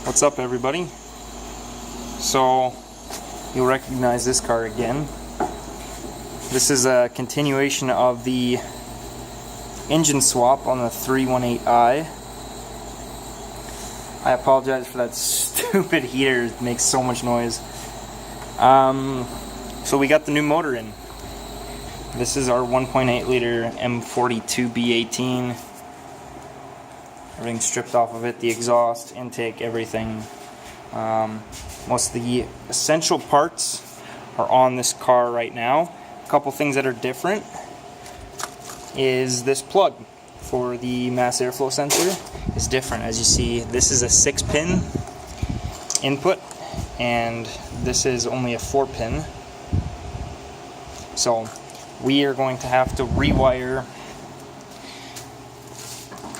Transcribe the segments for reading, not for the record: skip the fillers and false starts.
What's up, everybody? So you'll recognize this car again. This is a continuation of the engine swap on the 318i. I apologize for that stupid heater, it makes so much noise. So we got the new motor in. This is our 1.8 liter M42 B18. Everything's stripped off of it, the exhaust, intake, everything. Most of the essential parts are on this car right now. A couple things that are different is this plug for the mass airflow sensor is different. As you see, this is a 6-pin input and this is only a 4-pin. So we are going to have to rewire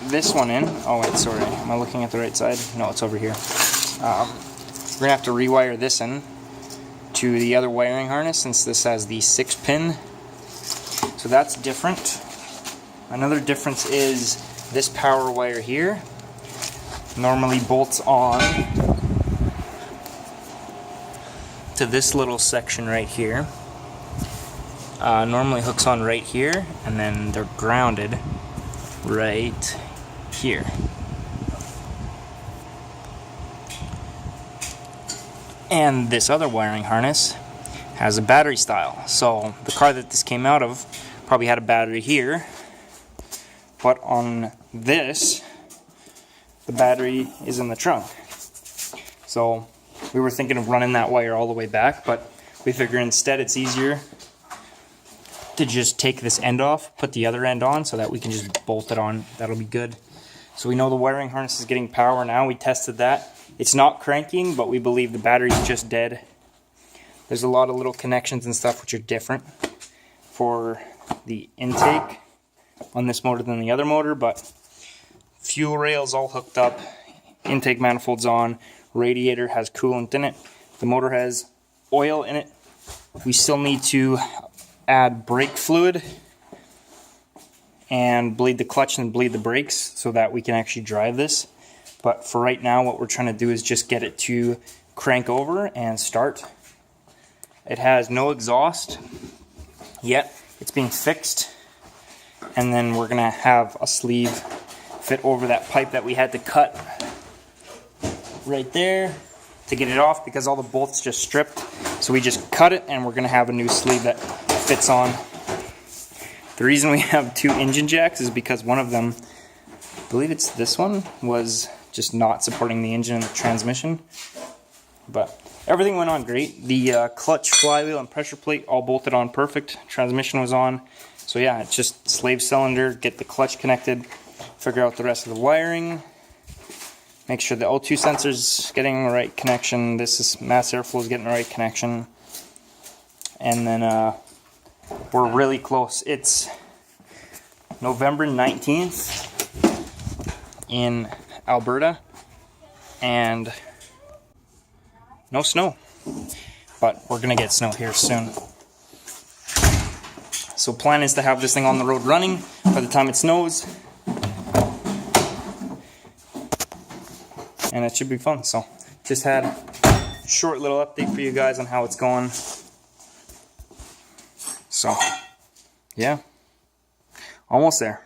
this one in. Oh wait, sorry, am I looking at the right side? No, it's over here. We're going to have to rewire this in to the other wiring harness since this has the 6-pin. So that's different. Another difference is this power wire here normally bolts on to this little section right here. Normally hooks on right here, and then they're grounded right here. And this other wiring harness has a battery style. So the car that this came out of probably had a battery here, but on this, the battery is in the trunk. So we were thinking of running that wire all the way back, but we figure instead it's easier to just take this end off, put the other end on so that we can just bolt it on. That'll be good. So we know the wiring harness is getting power now. We tested that. It's not cranking, but we believe the battery's just dead. There's a lot of little connections and stuff which are different for the intake on this motor than the other motor, but fuel rails all hooked up, intake manifolds on, radiator has coolant in it, the motor has oil in it. We still need to add brake fluid and bleed the clutch and bleed the brakes so that we can actually drive this. But for right now, what we're trying to do is just get it to crank over and start. It has no exhaust yet. It's being fixed. And then we're gonna have a sleeve fit over that pipe that we had to cut right there to get it off because all the bolts just stripped. So we just cut it and we're gonna have a new sleeve that fits on. The reason we have two engine jacks is because one of them, I believe it's this one, was just not supporting the engine and the transmission. But everything went on great. The clutch, flywheel, and pressure plate all bolted on perfect. Transmission was on. So yeah, it's just slave cylinder, get the clutch connected, figure out the rest of the wiring, make sure the O2 sensor's getting the right connection, this is mass airflow is getting the right connection, and then we're really close. It's November 19th in Alberta, and no snow, but we're gonna get snow here soon. So plan is to have this thing on the road running by the time it snows, and it should be fun. So just had a short little update for you guys on how it's going. So yeah, almost there.